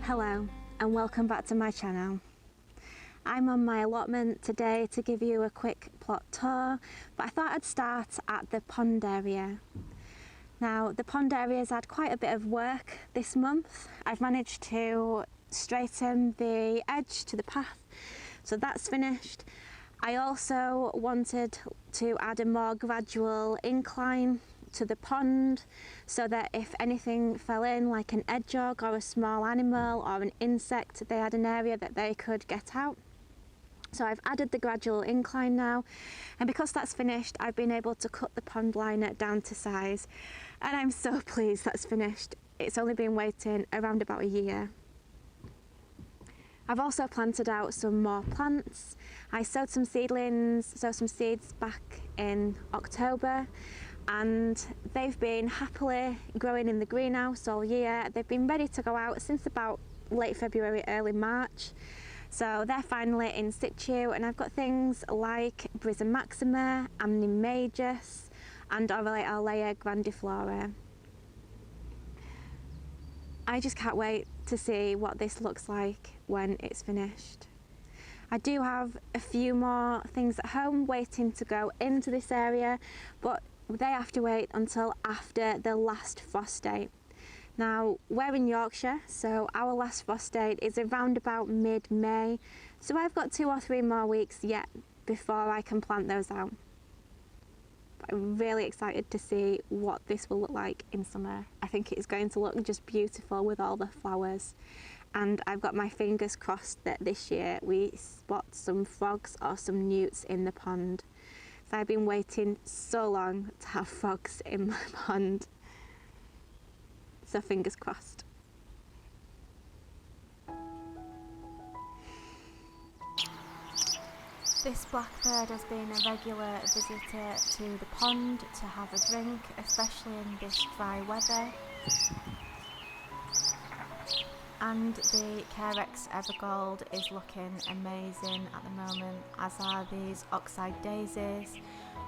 Hello and welcome back to my channel. I'm on my allotment today to give you a quick plot tour, but I thought I'd start at the pond area. Now the pond area's had quite a bit of work this month. I've managed to straighten the edge to the path, so that's finished. I also wanted to add a more gradual incline to the pond so that if anything fell in, like an hedgehog or a small animal or an insect, they had an area that they could get out. So I've added the gradual incline now, and because that's finished, I've been able to cut the pond liner down to size, and I'm so pleased that's finished. It's only been waiting around about a year. I've also planted out some more plants. I sowed some seedlings, sowed some seeds back in October, and they've been happily growing in the greenhouse all year. They've been ready to go out since about late February, early March. So they're finally in situ, and I've got things like Brisa maxima, Amnimagus, and Aurelia grandiflora. I just can't wait to see what this looks like when it's finished. I do have a few more things at home waiting to go into this area, but they have to wait until after the last frost date. Now we're in Yorkshire, so our last frost date is around about mid-May, so I've got 2 or 3 more weeks yet before I can plant those out. But I'm really excited to see what this will look like in summer. I think it's going to look just beautiful with all the flowers, and I've got my fingers crossed that this year we spot some frogs or some newts in the pond. So I've been waiting so long to have frogs in my pond, so fingers crossed. This blackbird has been a regular visitor to the pond to have a drink, especially in this dry weather. And the Carex Evergold is looking amazing at the moment, as are these oxide daisies,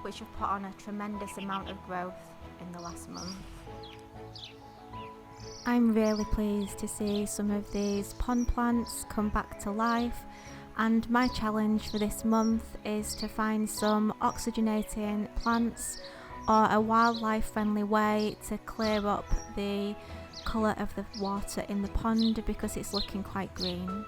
which have put on a tremendous amount of growth in the last month. I'm really pleased to see some of these pond plants come back to life, and my challenge for this month is to find some oxygenating plants or a wildlife friendly way to clear up the colour of the water in the pond, because it's looking quite green.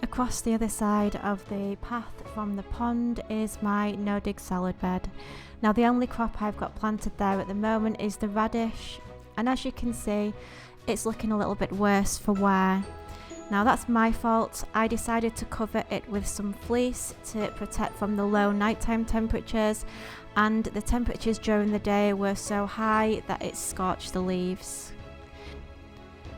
Across the other side of the path from the pond is my no-dig salad bed. Now the only crop I've got planted there at the moment is the radish, and as you can see, it's looking a little bit worse for wear. Now that's my fault. I decided to cover it with some fleece to protect from the low nighttime temperatures, and the temperatures during the day were so high that it scorched the leaves.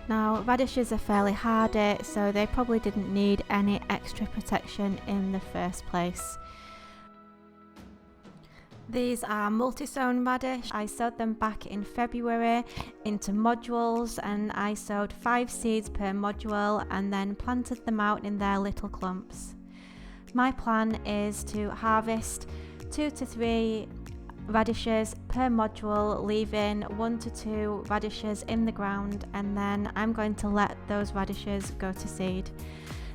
Now radishes are fairly hardy, so they probably didn't need any extra protection in the first place. These are multi-sown radish. I sowed them back in February into modules, and I sowed 5 seeds per module and then planted them out in their little clumps. My plan is to harvest 2 to 3 radishes per module, leaving 1 to 2 radishes in the ground, and then I'm going to let those radishes go to seed.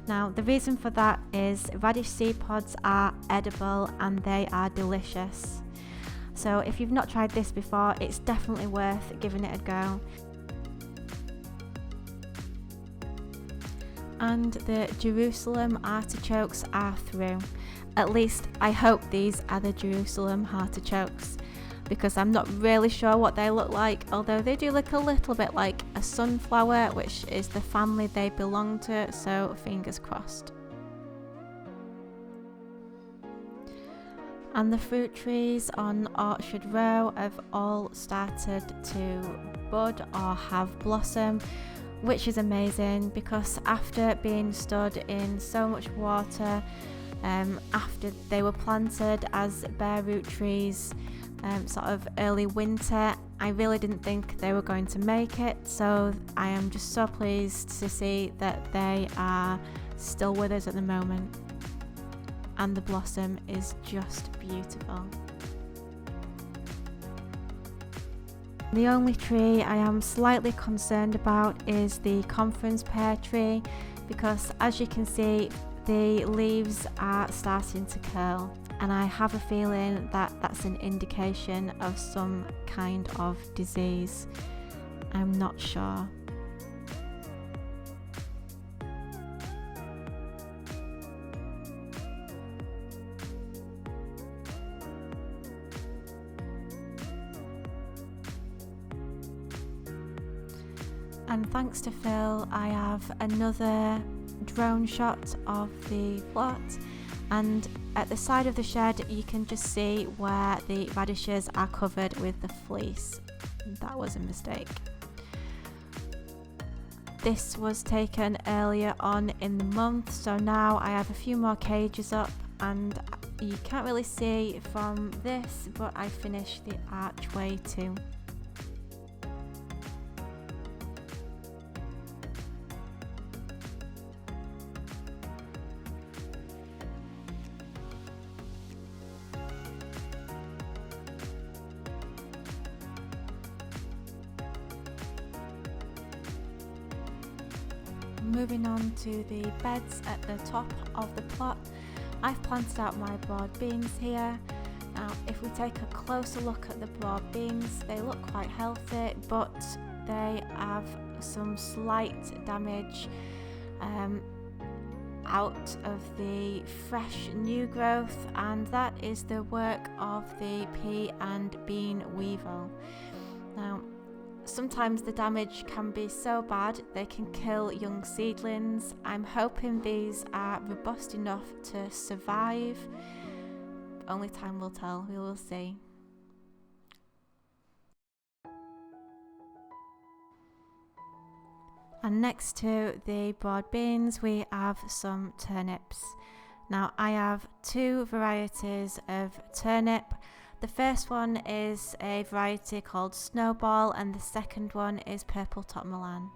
Now the reason for that is radish seed pods are edible and they are delicious. So if you've not tried this before, it's definitely worth giving it a go. And the Jerusalem artichokes are through. At least I hope these are the Jerusalem artichokes, because I'm not really sure what they look like, although they do look a little bit like a sunflower, which is the family they belong to, so fingers crossed. And the fruit trees on Orchard Row have all started to bud or have blossom, which is amazing, because after being stood in so much water after they were planted as bare root trees sort of early winter, I really didn't think they were going to make it, so I am just so pleased to see that they are still with us at the moment, and the blossom is just beautiful. The only tree I am slightly concerned about is the conference pear tree, because as you can see, the leaves are starting to curl, and I have a feeling that that's an indication of some kind of disease. I'm not sure. And thanks to Phil, I have another drone shot of the plot, and at the side of the shed you can just see where the radishes are covered with the fleece. That was a mistake. This was taken earlier on in the month, so now I have a few more cages up, and you can't really see from this, but I finished the archway too. Moving on to the beds at the top of the plot, I've planted out my broad beans here. Now if we take a closer look at the broad beans, they look quite healthy, but they have some slight damage out of the fresh new growth, and that is the work of the pea and bean weevil. Now sometimes the damage can be so bad they can kill young seedlings. I'm hoping these are robust enough to survive. Only time will tell, we will see. And next to the broad beans we have some turnips. Now I have two varieties of turnip. The first one is a variety called Snowball, and the second one is Purple Top Milan.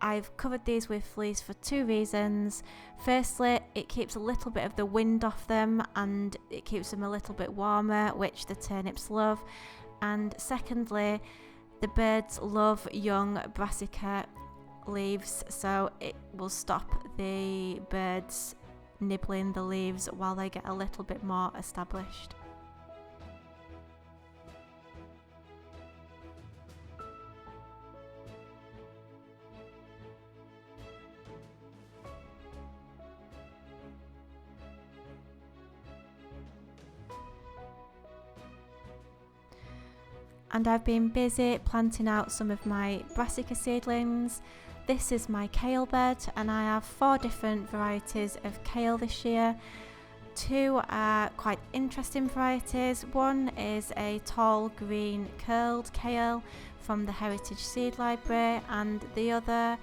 I've covered these with fleece for two reasons. Firstly, it keeps a little bit of the wind off them and it keeps them a little bit warmer, which the turnips love. And secondly, the birds love young brassica leaves, so it will stop the birds nibbling the leaves while they get a little bit more established. And I've been busy planting out some of my brassica seedlings. This is my kale bed, and I have 4 different varieties of kale this year. 2 are quite interesting varieties. One is a tall green curled kale from the Heritage Seed Library, and the other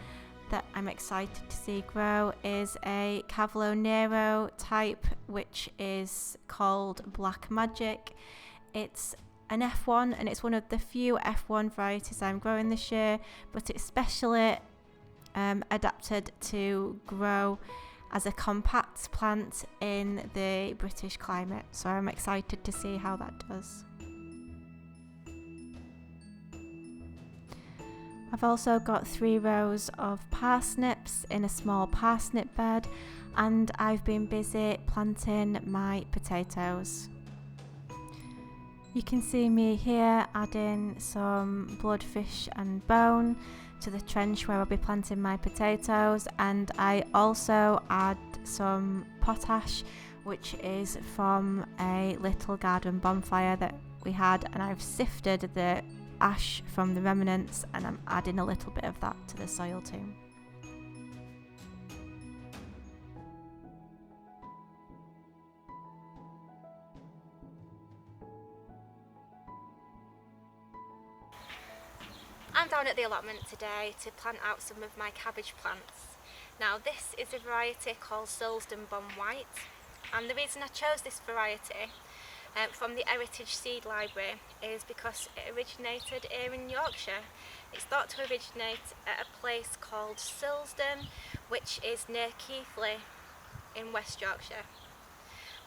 that I'm excited to see grow is a Cavolo Nero type, which is called Black Magic. It's an F1, and it's one of the few F1 varieties I'm growing this year, but it's specially adapted to grow as a compact plant in the British climate, so I'm excited to see how that does. I've also got 3 rows of parsnips in a small parsnip bed, and I've been busy planting my potatoes. You can see me here adding some bloodfish and bone to the trench where I'll be planting my potatoes, and I also add some potash, which is from a little garden bonfire that we had, and I've sifted the ash from the remnants and I'm adding a little bit of that to the soil too. I'm down at the allotment today to plant out some of my cabbage plants. Now this is a variety called Silsden Bomb White, and the reason I chose this variety from the Heritage Seed Library is because it originated here in Yorkshire. It's thought to originate at a place called Silsden, which is near Keighley in West Yorkshire.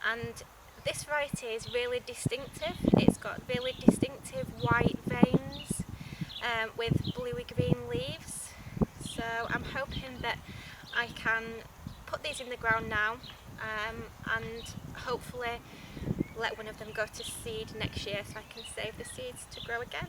And this variety is really distinctive. It's got really distinctive white veins, with bluey green leaves. So I'm hoping that I can put these in the ground now and hopefully let one of them go to seed next year so I can save the seeds to grow again.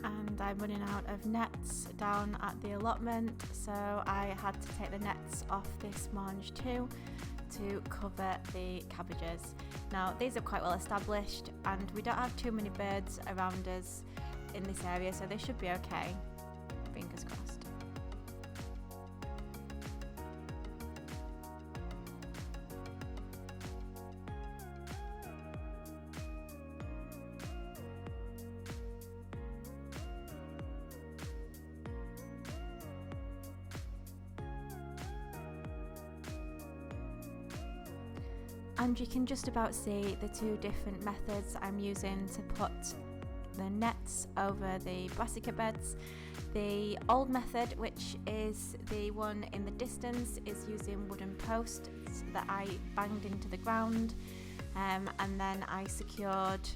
And I'm running out of nets down at the allotment, so I had to take the nets off this mange too to cover the cabbages. Now these are quite well established and we don't have too many birds around us in this area, so they should be okay, fingers crossed. And you can just about see the two different methods I'm using to put the nets over the brassica beds. The old method, which is the one in the distance, is using wooden posts that I banged into the ground, and then I secured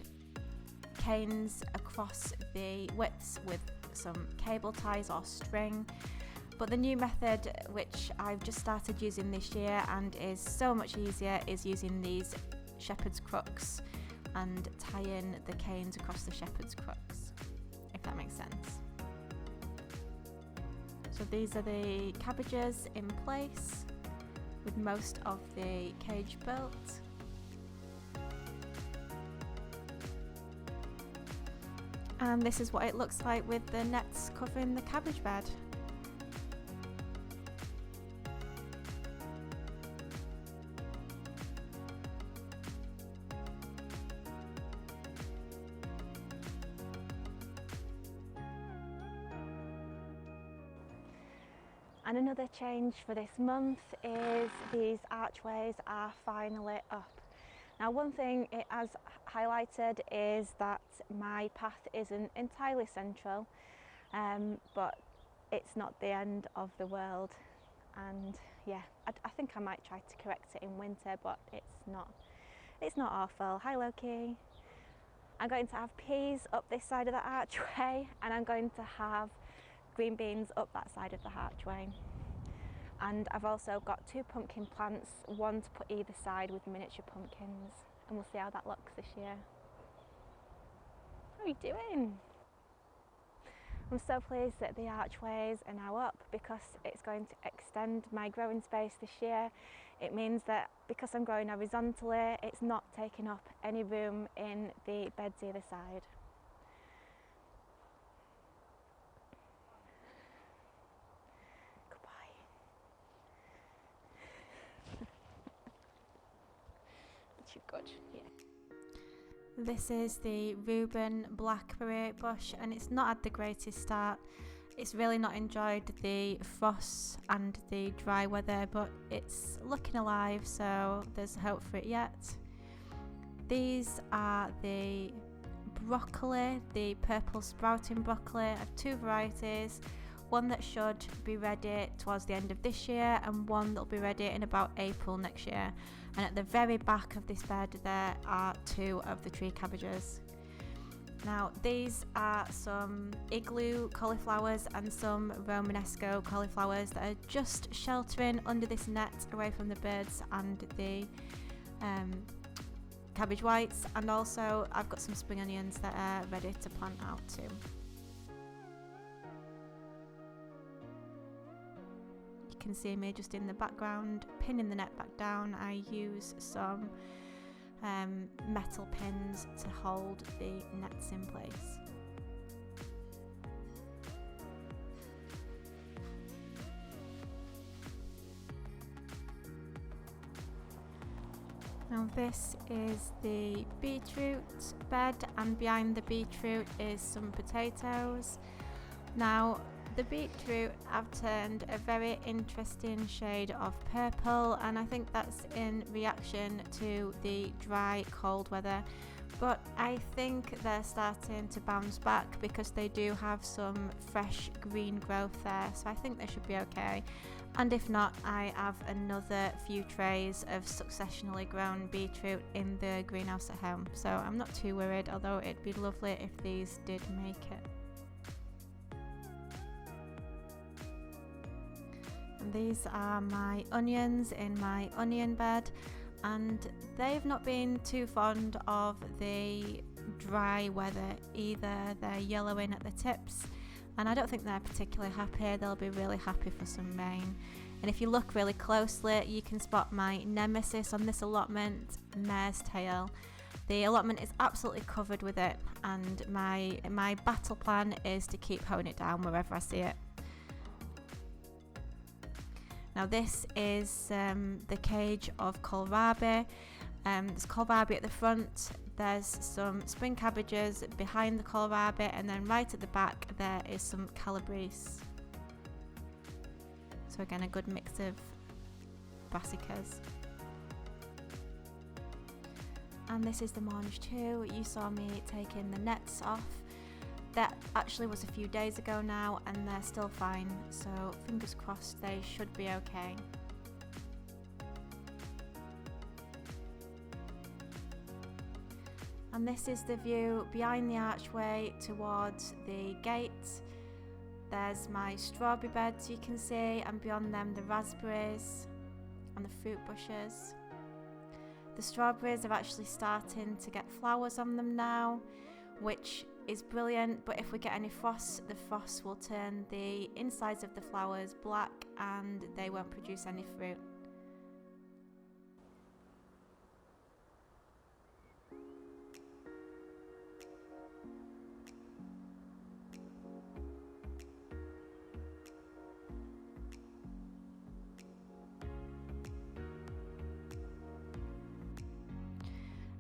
canes across the widths with some cable ties or string. But the new method, which I've just started using this year and is so much easier, is using these shepherd's crooks and tying the canes across the shepherd's crooks, if that makes sense. So these are the cabbages in place with most of the cage built. And this is what it looks like with the nets covering the cabbage bed. And another change for this month is these archways are finally up. Now one thing it has highlighted is that my path isn't entirely central, but it's not the end of the world. And yeah, I think I might try to correct it in winter, but it's not awful. Hi Loki. I'm going to have peas up this side of the archway, and I'm going to have green beans up that side of the archway. And I've also got 2 pumpkin plants, one to put either side with miniature pumpkins, and we'll see how that looks this year. How are you doing? I'm so pleased that the archways are now up because it's going to extend my growing space this year. It means that because I'm growing horizontally, it's not taking up any room in the beds either side. Good, yeah. This is the Reuben blackberry bush, and it's not had the greatest start. It's really not enjoyed the frosts and the dry weather, but it's looking alive, so there's hope for it yet. These are the broccoli, the purple sprouting broccoli. I have 2 varieties. one that should be ready towards the end of this year and one that will be ready in about April next year. And at the very back of this bed there are 2 of the tree cabbages. Now these are some igloo cauliflowers and some Romanesco cauliflowers that are just sheltering under this net away from the birds and the cabbage whites, and also I've got some spring onions that are ready to plant out too. You can see me just in the background pinning the net back down. I use some metal pins to hold the nets in place. Now this is the beetroot bed, and behind the beetroot is some potatoes. Now the beetroot have turned a very interesting shade of purple, and I think that's in reaction to the dry cold weather, but I think they're starting to bounce back because they do have some fresh green growth there, so I think they should be okay. And if not, I have another few trays of successionally grown beetroot in the greenhouse at home, so I'm not too worried, although it'd be lovely if these did make it. And these are my onions in my onion bed, and they've not been too fond of the dry weather either. They're yellowing at the tips, and I don't think they're particularly happy. They'll be really happy for some rain. And if you look really closely, you can spot my nemesis on this allotment, mare's tail. The allotment is absolutely covered with it, and my battle plan is to keep honing it down wherever I see it. Now this is the cage of kohlrabi. There's kohlrabi at the front, there's some spring cabbages behind the kohlrabi, and then right at the back there is some calabrese. So again, a good mix of brassicas. And this is the mange too. You saw me taking the nets off. That actually was a few days ago now, and they're still fine, so fingers crossed they should be okay. And this is the view behind the archway towards the gate. There's my strawberry beds you can see, and beyond them the raspberries and the fruit bushes. The strawberries are actually starting to get flowers on them now, which is brilliant, but if we get any frost, the frost will turn the insides of the flowers black and they won't produce any fruit.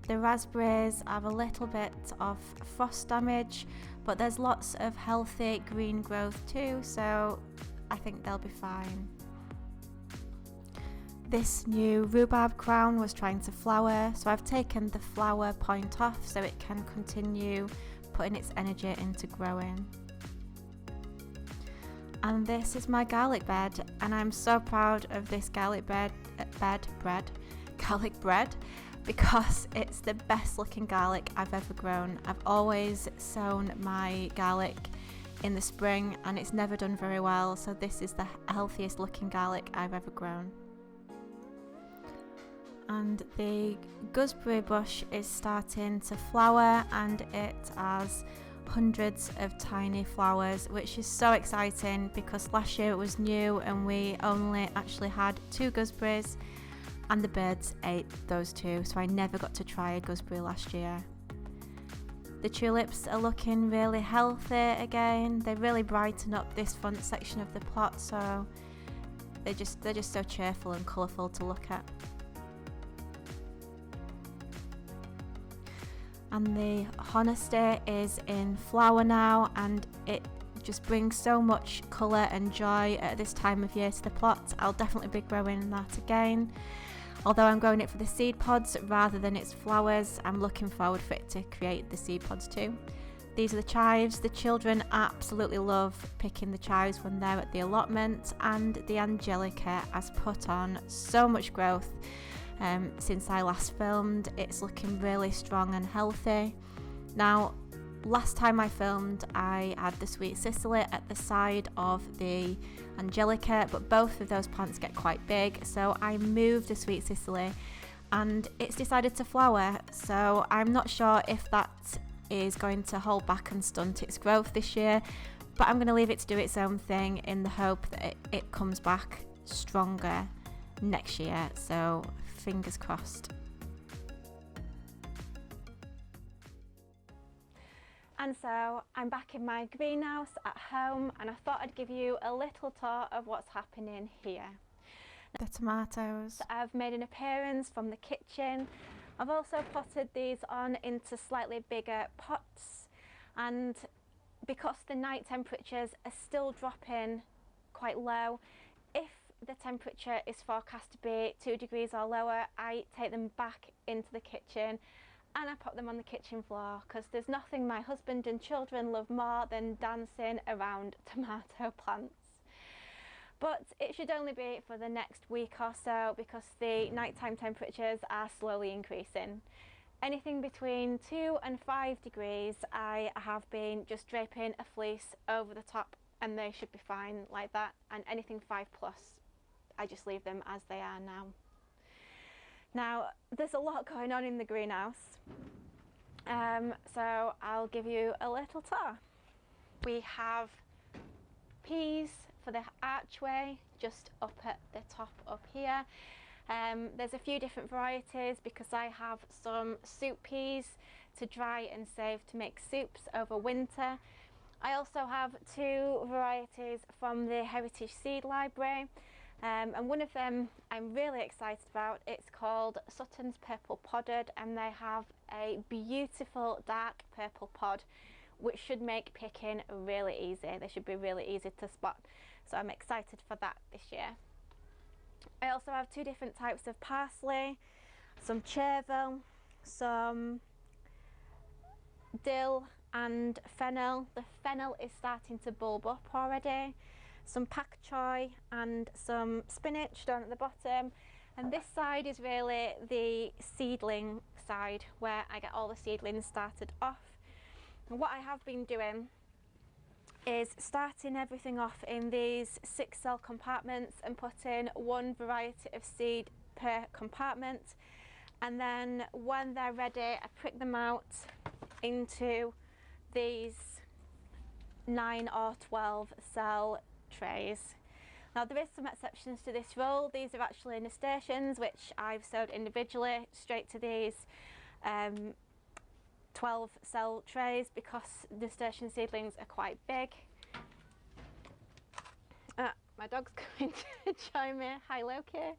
The raspberries have a little bit of frost damage, but there's lots of healthy green growth too, so I think they'll be fine. This new rhubarb crown was trying to flower, so I've taken the flower point off so it can continue putting its energy into growing. And this is my garlic bed, and I'm so proud of this garlic bread, because it's the best looking garlic I've ever grown. I've always sown my garlic in the spring and it's never done very well, so this is the healthiest looking garlic I've ever grown. And the gooseberry bush is starting to flower, and it has hundreds of tiny flowers, which is so exciting because last year it was new and we only actually had 2 gooseberries, and the birds ate those 2, so I never got to try a gooseberry last year. The tulips are looking really healthy again. They really brighten up this front section of the plot, so they're just so cheerful and colourful to look at. And the honesty is in flower now, and it just brings so much colour and joy at this time of year to the plot. I'll definitely be growing that again. Although I'm growing it for the seed pods rather than its flowers, I'm looking forward for it to create the seed pods too. these are the chives. The children absolutely love picking the chives when they're at the allotment, and the Angelica has put on so much growth since I last filmed. It's looking really strong and healthy. Now, last time I filmed, I had the Sweet Cicely at the side of the Angelica, but both of those plants get quite big, so I moved the Sweet Cicely and it's decided to flower. So I'm not sure if that is going to hold back and stunt its growth this year, but I'm going to leave it to do its own thing in the hope that it comes back stronger next year. So fingers crossed. And so I'm back in my greenhouse at home, and I thought I'd give you a little tour of what's happening here. The tomatoes. I've made an appearance from the kitchen. I've also potted these on into slightly bigger pots, and because the night temperatures are still dropping quite low, if the temperature is forecast to be 2 degrees or lower, I take them back into the kitchen and I pop them on the kitchen floor, because there's nothing my husband and children love more than dancing around tomato plants. But it should only be for the next week or so, because the nighttime temperatures are slowly increasing. Anything between 2 and 5 degrees, I have been just draping a fleece over the top and they should be fine like that. And anything 5+, I just leave them as they are now. Now, there's a lot going on in the greenhouse, so I'll give you a little tour. We have peas for the archway just up at the top up here. There's a few different varieties because I have some soup peas to dry and save to make soups over winter. I also have 2 varieties from the Heritage Seed Library, and one of them I'm really excited about. It's called Sutton's Purple Podded, and they have a beautiful dark purple pod which should make picking really easy. They should be really easy to spot, so I'm excited for that this year. I also have 2 different types of parsley, some chervil, some dill and fennel. The fennel is starting to bulb up already. Some pak choi and some spinach down at the bottom. And this side is really the seedling side where I get all the seedlings started off. And what I have been doing is starting everything off in these 6-cell compartments and putting 1 variety of seed per compartment, and then when they're ready I prick them out into these 9 or 12 cell trays. Now there is some exceptions to this rule. These are actually nasturtiums which I've sowed individually straight to these 12 cell trays because nasturtium seedlings are quite big. My dog's going to join me. Hi Loki.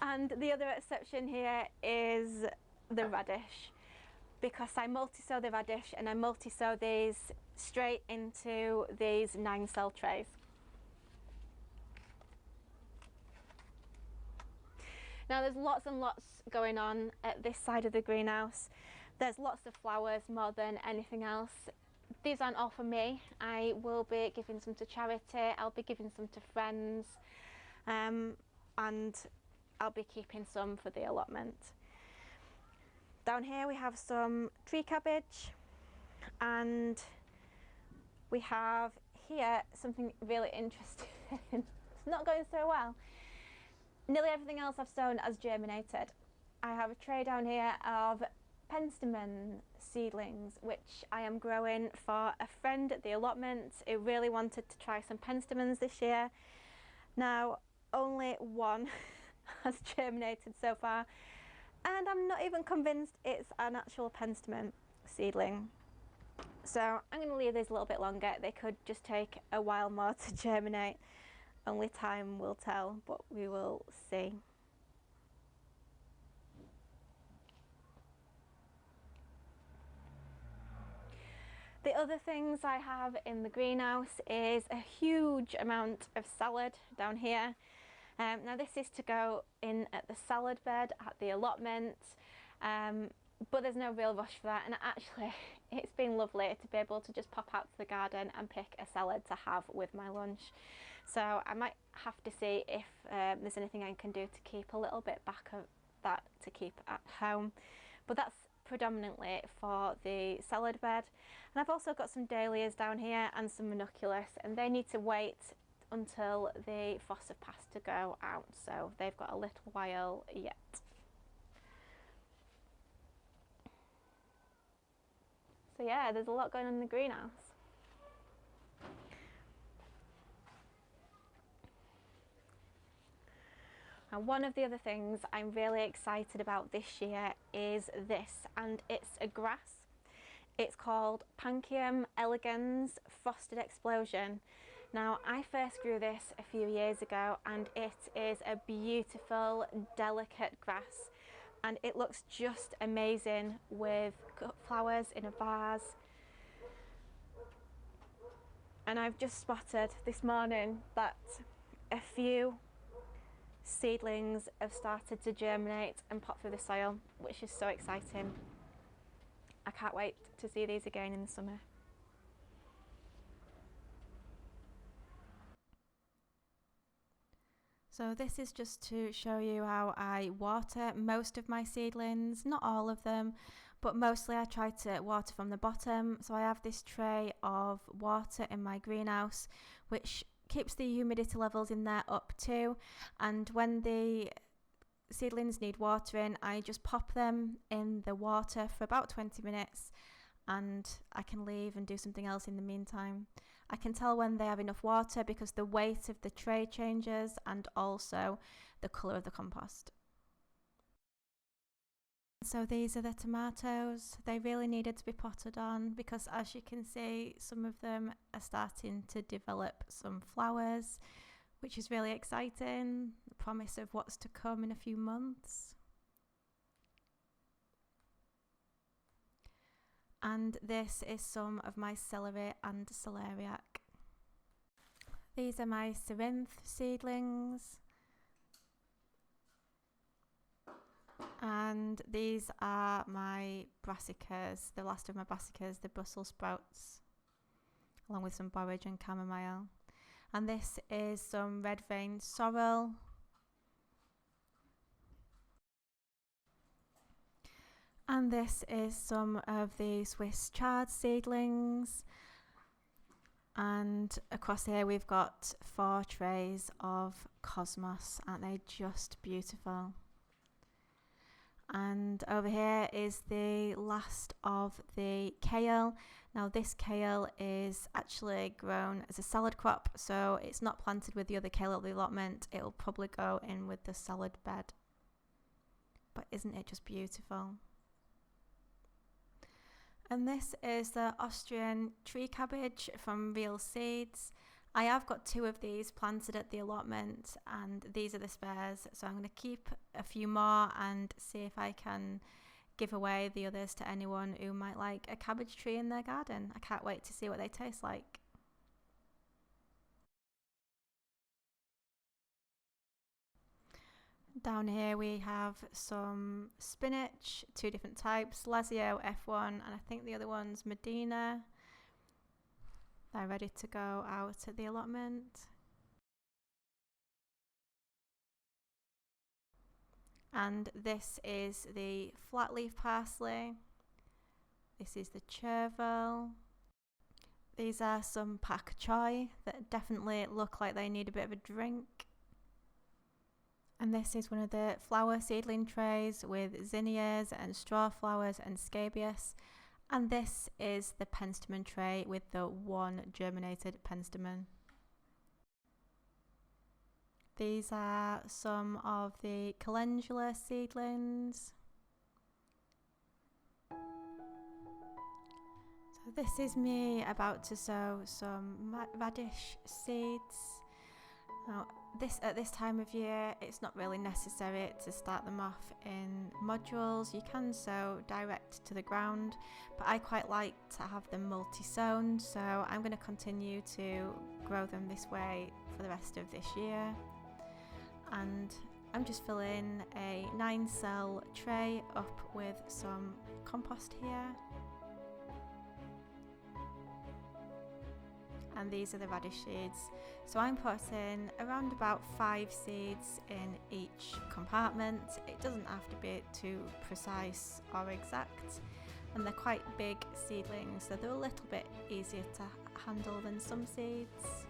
And the other exception here is the radish, because I multi-sow the radish and I multi-sow these straight into these 9 cell trays. Now there's lots and lots going on at this side of the greenhouse. There's lots of flowers more than anything else. These aren't all for me. I will be giving some to charity, I'll be giving some to friends, and I'll be keeping some for the allotment. Down here we have some tree cabbage, and we have here something really interesting. It's not going so well. Nearly everything else I've sown has germinated. I have a tray down here of Penstemon Seedlings, which I am growing for a friend at the allotment who really wanted to try some Penstemons this year. Now, only 1 has germinated so far, and I'm not even convinced it's an actual Penstemon seedling. So I'm going to leave these a little bit longer. They could just take a while more to germinate. Only time will tell, but we will see. The other things I have in the greenhouse is a huge amount of salad down here. Now this is to go in at the salad bed at the allotment. but there's no real rush for that, and actually it's been lovely to be able to just pop out to the garden and pick a salad to have with my lunch. So I might have to see if there's anything I can do to keep a little bit back of that to keep at home, but that's predominantly for the salad bed. And I've also got some dahlias down here and some ranunculus, and they need to wait until the frosts have passed to go out, so they've got a little while yet. So yeah, there's a lot going on in the greenhouse. And one of the other things I'm really excited about this year is this, and it's a grass. It's called Panchayum Elegans Frosted Explosion. Now, I first grew this a few years ago, and it is a beautiful, delicate grass, and it looks just amazing with flowers in a vase. And I've just spotted this morning that a few seedlings have started to germinate and pop through the soil, which is so exciting. I can't wait to see these again in the summer. So this is just to show you how I water most of my seedlings, not all of them, but mostly I try to water from the bottom. So I have this tray of water in my greenhouse, which keeps the humidity levels in there up too. And when the seedlings need watering, I just pop them in the water for about 20 minutes and I can leave and do something else in the meantime. I can tell when they have enough water because the weight of the tray changes and also the colour of the compost. So these are the tomatoes. They really needed to be potted on because, as you can see, some of them are starting to develop some flowers, which is really exciting. The promise of what's to come in a few months. And this is some of my celery and celeriac. These are my Cerinthe seedlings. And these are my brassicas, the last of my brassicas, the Brussels sprouts, along with some borage and chamomile. And this is some red vein sorrel. And this is some of the Swiss chard seedlings. And across here we've got 4 trays of cosmos. Aren't they just beautiful? And over here is the last of the kale. Now this kale is actually grown as a salad crop, so it's not planted with the other kale at the allotment. It'll probably go in with the salad bed. But isn't it just beautiful? And this is the Austrian tree cabbage from Real Seeds. I have got 2 of these planted at the allotment and these are the spares, so I'm going to keep a few more and see if I can give away the others to anyone who might like a cabbage tree in their garden. I can't wait to see what they taste like. Down here we have some spinach, 2 different types, Lazio F1 and I think the other one's Medina. They're ready to go out at the allotment. And this is the flat leaf parsley. This is the chervil. These are some pak choi that definitely look like they need a bit of a drink. And this is one of the flower seedling trays with zinnias and straw flowers and scabious. And this is the Penstemon tray with the 1 germinated penstemon. These are some of the calendula seedlings. So this is me about to sow some radish seeds. Now, at this time of year, it's not really necessary to start them off in modules. You can sow direct to the ground, but I quite like to have them multi-sown, so I'm going to continue to grow them this way for the rest of this year. And I'm just filling a 9-cell tray up with some compost here. And these are the radish seeds. So I'm putting around about 5 seeds in each compartment. It doesn't have to be too precise or exact. And they're quite big seedlings, so they're a little bit easier to handle than some seeds.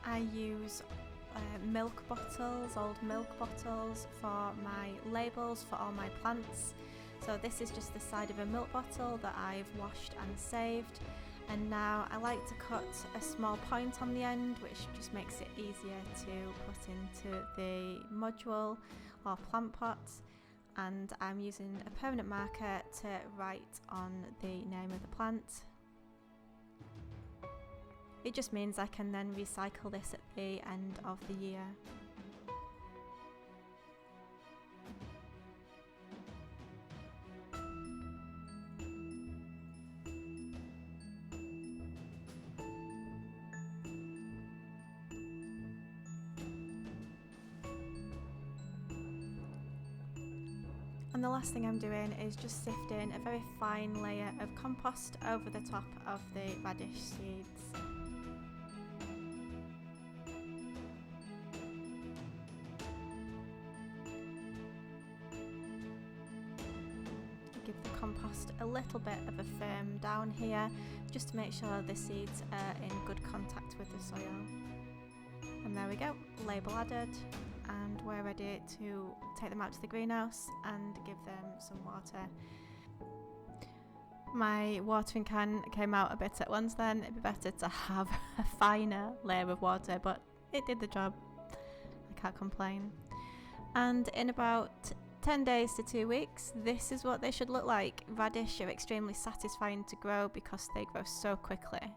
I use milk bottles, old milk bottles for my labels for all my plants. So this is just the side of a milk bottle that I've washed and saved, and now I like to cut a small point on the end, which just makes it easier to put into the module or plant pot. And I'm using a permanent marker to write on the name of the plant. It just means I can then recycle this at the end of the year. And the last thing I'm doing is just sifting a very fine layer of compost over the top of the radish seeds. Give the compost a little bit of a firm down here, just to make sure the seeds are in good contact with the soil. And there we go, label added, and we're ready to take them out to the greenhouse and give them some water. My watering can came out a bit at once then. It'd be better to have a finer layer of water, but it did the job. I can't complain. And in about 10 days to 2 weeks, this is what they should look like. Radish are extremely satisfying to grow because they grow so quickly.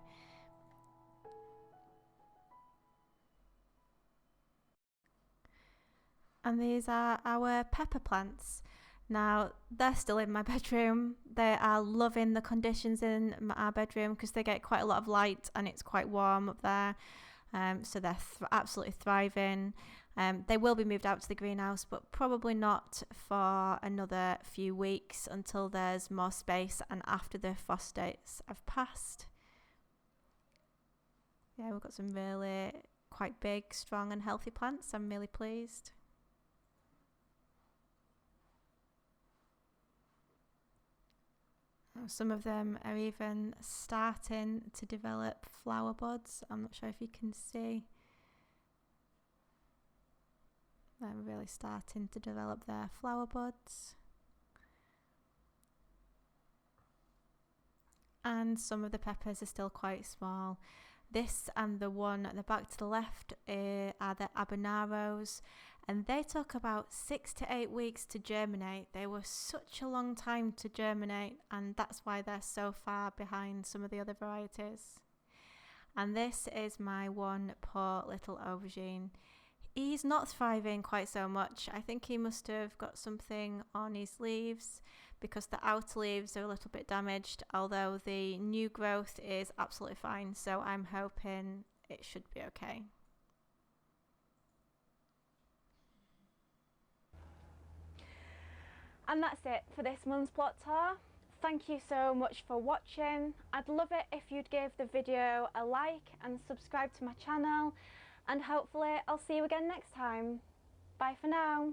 And these are our pepper plants. Now, they're still in my bedroom. They are loving the conditions in our bedroom because they get quite a lot of light and it's quite warm up there. So they're absolutely thriving. They will be moved out to the greenhouse, but probably not for another few weeks until there's more space and after the frost dates have passed. Yeah, we've got some really quite big, strong and healthy plants. I'm really pleased. Some of them are even starting to develop flower buds. I'm not sure if you can see. They're really starting to develop their flower buds. And some of the peppers are still quite small. This and the one at the back to the left are the habaneros, and they took about 6 to 8 weeks to germinate. They were such a long time to germinate, and that's why they're so far behind some of the other varieties. And this is my one poor little aubergine. He's not thriving quite so much. I think he must have got something on his leaves because the outer leaves are a little bit damaged, although the new growth is absolutely fine, so I'm hoping it should be okay. And that's it for this month's plot tour. Thank you so much for watching. I'd love it if you'd give the video a like and subscribe to my channel, and hopefully I'll see you again next time. Bye for now.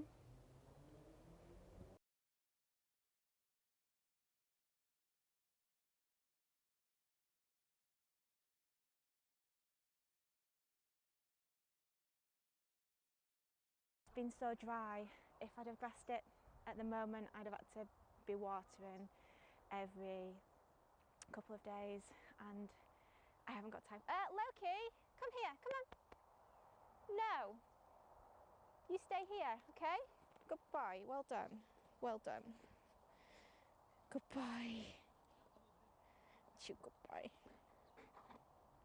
It's been so dry. If I'd have grassed it at the moment, I'd have had to be watering every couple of days, and I haven't got time. Loki, come here, come on. No, you stay here, okay? Goodbye, well done, well done. Goodbye. Goodbye.